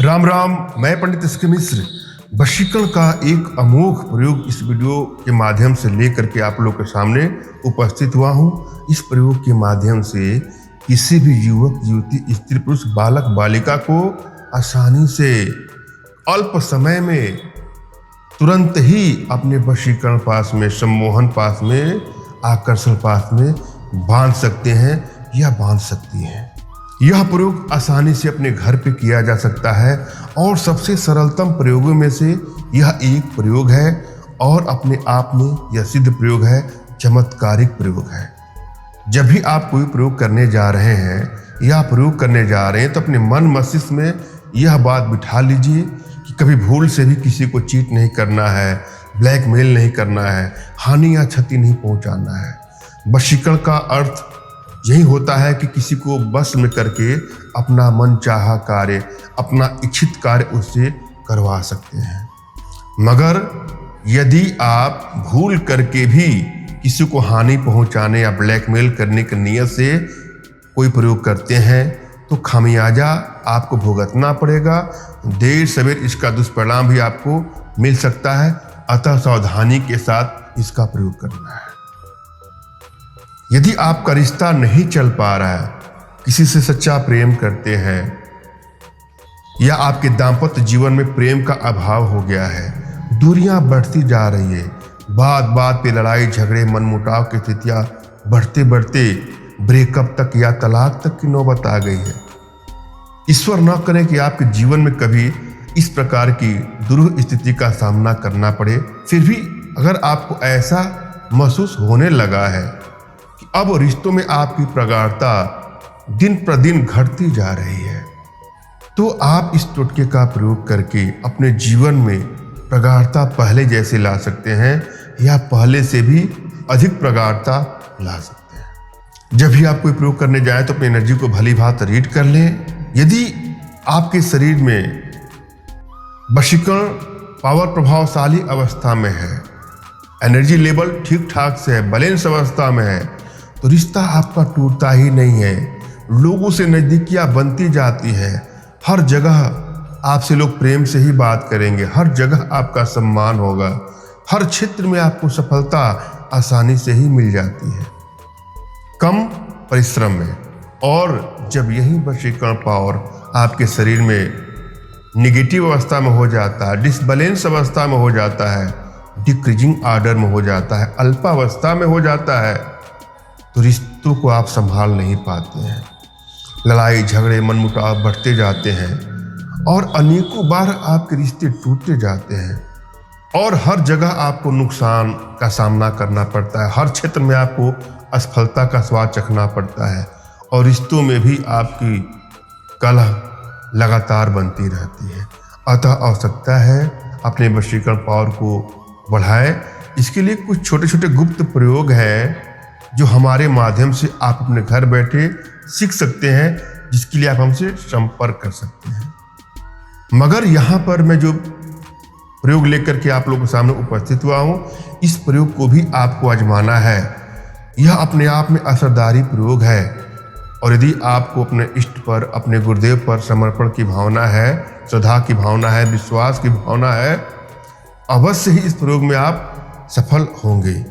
राम राम। मैं पंडित एस के मिश्र वशीकरण का एक अमोघ प्रयोग इस वीडियो के माध्यम से लेकर के आप लोग के सामने उपस्थित हुआ हूं। इस प्रयोग के माध्यम से किसी भी युवक युवती स्त्री पुरुष बालक बालिका को आसानी से अल्प समय में तुरंत ही अपने वशीकरण पास में, सम्मोहन पास में, आकर्षण पास में बांध सकते हैं या बांध सकती हैं। यह प्रयोग आसानी से अपने घर पे किया जा सकता है और सबसे सरलतम प्रयोगों में से यह एक प्रयोग है और अपने आप में यह सिद्ध प्रयोग है, चमत्कारिक प्रयोग है। जब भी आप कोई प्रयोग करने जा रहे हैं या प्रयोग करने जा रहे हैं तो अपने मन मस्तिष्क में यह बात बिठा लीजिए कि कभी भूल से भी किसी को चीट नहीं करना है, ब्लैकमेल नहीं करना है, हानि या क्षति नहीं पहुंचाना है। वशीकरण का अर्थ यही होता है कि किसी को बस में करके अपना मनचाहा कार्य, अपना इच्छित कार्य उससे करवा सकते हैं। मगर यदि आप भूल करके भी किसी को हानि पहुंचाने या ब्लैकमेल करने की नीयत से कोई प्रयोग करते हैं तो खामियाजा आपको भुगतना पड़ेगा। देर सवेर इसका दुष्परिणाम भी आपको मिल सकता है, अतः सावधानी के साथ इसका प्रयोग करना है। यदि आपका रिश्ता नहीं चल पा रहा है, किसी से सच्चा प्रेम करते हैं या आपके दाम्पत्य जीवन में प्रेम का अभाव हो गया है, दूरियां बढ़ती जा रही है, बात बात पे लड़ाई झगड़े मनमुटाव की स्थितियां बढ़ते बढ़ते ब्रेकअप तक या तलाक तक की नौबत आ गई है। ईश्वर न करे कि आपके जीवन में कभी इस प्रकार की दुरूह स्थिति का सामना करना पड़े। फिर भी अगर आपको ऐसा महसूस होने लगा है कि अब रिश्तों में आपकी प्रगाढ़ता दिन प्रतिदिन घटती जा रही है, तो आप इस टोटके का प्रयोग करके अपने जीवन में प्रगाढ़ता पहले जैसे ला सकते हैं या पहले से भी अधिक प्रगाढ़ता ला सकते हैं। जब भी आप कोई प्रयोग करने जाएं तो अपनी एनर्जी को भली भांति रीड कर लें। यदि आपके शरीर में वशीकरण पावर प्रभावशाली अवस्था में है, एनर्जी लेवल ठीक ठाक से है, बैलेंस अवस्था में है, तो रिश्ता आपका टूटता ही नहीं है। लोगों से नजदीकियां बनती जाती है, हर जगह आपसे लोग प्रेम से ही बात करेंगे, हर जगह आपका सम्मान होगा, हर क्षेत्र में आपको सफलता आसानी से ही मिल जाती है, कम परिश्रम में। और जब यही वशीकरण पावर आपके शरीर में निगेटिव अवस्था में हो जाता है, डिसबैलेंस अवस्था में हो जाता है, डिक्रीजिंग आर्डर में हो जाता है, अल्पावस्था में हो जाता है, तो रिश्तों को आप संभाल नहीं पाते हैं। लड़ाई झगड़े मनमुटाव बढ़ते जाते हैं और अनेकों बार आपके रिश्ते टूटते जाते हैं और हर जगह आपको नुकसान का सामना करना पड़ता है, हर क्षेत्र में आपको असफलता का स्वाद चखना पड़ता है और रिश्तों में भी आपकी कलह लगातार बनती रहती है। अतः आवश्यकता है अपने वशीकरण पावर को बढ़ाएं। इसके लिए कुछ छोटे छोटे गुप्त प्रयोग हैं जो हमारे माध्यम से आप अपने घर बैठे सीख सकते हैं, जिसके लिए आप हमसे संपर्क कर सकते हैं। मगर यहाँ पर मैं जो प्रयोग लेकर के आप लोगों के सामने उपस्थित हुआ हूँ, इस प्रयोग को भी आपको आजमाना है। यह अपने आप में असरदारी प्रयोग है और यदि आपको अपने इष्ट पर, अपने गुरुदेव पर समर्पण की भावना है, श्रद्धा की भावना है, विश्वास की भावना है, अवश्य ही इस प्रयोग में आप सफल होंगे।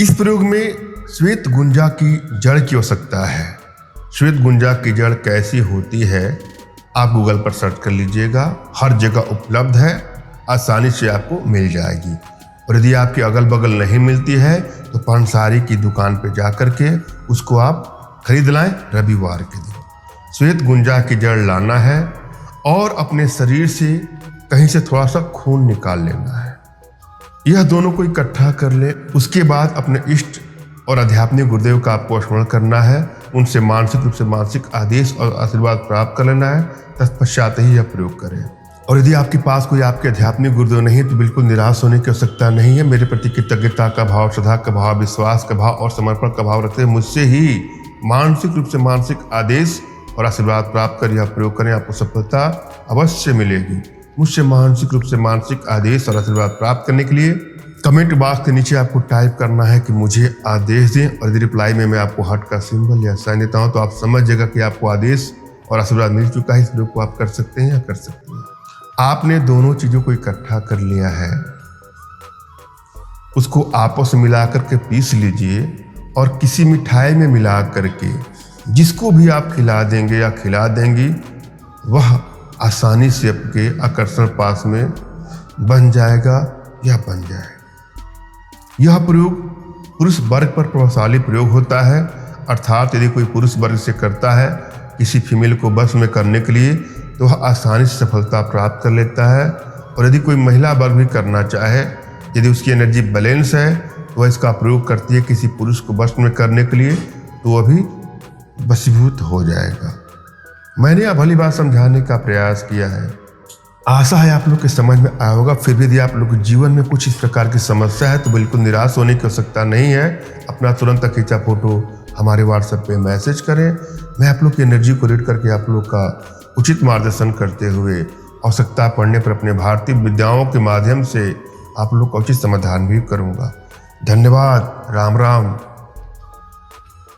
इस प्रयोग में श्वेत गुंजा की जड़ की आवश्यकता है। श्वेत गुंजा की जड़ कैसी होती है आप गूगल पर सर्च कर लीजिएगा, हर जगह उपलब्ध है, आसानी से आपको मिल जाएगी। और यदि आपके अगल बगल नहीं मिलती है तो पंसारी की दुकान पे जा कर के उसको आप खरीद लाएं रविवार के दिन। श्वेत गुंजा की जड़ लाना है और अपने शरीर से कहीं से थोड़ा सा खून निकाल लेना है। यह दोनों को इकट्ठा कर ले। उसके बाद अपने इष्ट और आध्यात्मिक गुरुदेव का आपको स्मरण करना है, उनसे मानसिक रूप से मानसिक आदेश और आशीर्वाद प्राप्त कर लेना है, तत्पश्चात ही यह प्रयोग करें। और यदि आपके पास कोई आपके आध्यात्मिक गुरुदेव नहीं तो बिल्कुल निराश होने की आवश्यकता नहीं है। मेरे प्रति कृतज्ञता का भाव, श्रद्धा का भाव, विश्वास का भाव और समर्पण का भाव रखते हुए मुझसे ही मानसिक रूप से मानसिक आदेश और आशीर्वाद प्राप्त कर यह प्रयोग करें, आपको सफलता अवश्य मिलेगी। मुझसे मानसिक रूप से मानसिक आदेश और आशीर्वाद प्राप्त करने के लिए कमेंट बॉक्स के नीचे आपको टाइप करना है कि मुझे आदेश दें और यदि रिप्लाई में मैं आपको हार्ट का सिंबल या साइन देता हूं तो आप समझ जाएगा कि आपको आदेश और आशीर्वाद मिल चुका है। इस प्रयोग को आप कर सकते हैं या कर सकते हैं। आपने दोनों चीज़ों को इकट्ठा कर लिया है, उसको आपस में मिला करके पीस लीजिए और किसी मिठाई में मिला करके जिसको भी आप खिला देंगे या खिला देंगी, वह आसानी से आपके आकर्षण पास में बन जाएगा या बन जाएगा। यह प्रयोग पुरुष वर्ग पर प्रभावशाली प्रयोग होता है, अर्थात यदि कोई पुरुष वर्ग से करता है किसी फीमेल को वश में करने के लिए तो वह आसानी से सफलता प्राप्त कर लेता है। और यदि कोई महिला वर्ग भी करना चाहे, यदि उसकी एनर्जी बैलेंस है तो वह इसका प्रयोग करती है किसी पुरुष को वश में करने के लिए, तो वह भी वशीभूत हो जाएगा। मैंने यह भली बात समझाने का प्रयास किया है, आशा है आप लोग के समझ में आया होगा। फिर भी यदि आप लोग के जीवन में कुछ इस प्रकार की समस्या है तो बिल्कुल निराश होने की आवश्यकता नहीं है। अपना तुरंत खींचा फोटो हमारे व्हाट्सएप पे मैसेज करें, मैं आप लोग की एनर्जी को रीड करके आप लोग का उचित मार्गदर्शन करते हुए आवश्यकता पड़ने पर अपने भारतीय विद्याओं के माध्यम से आप लोग का उचित समाधान भी करूँगा। धन्यवाद। राम राम।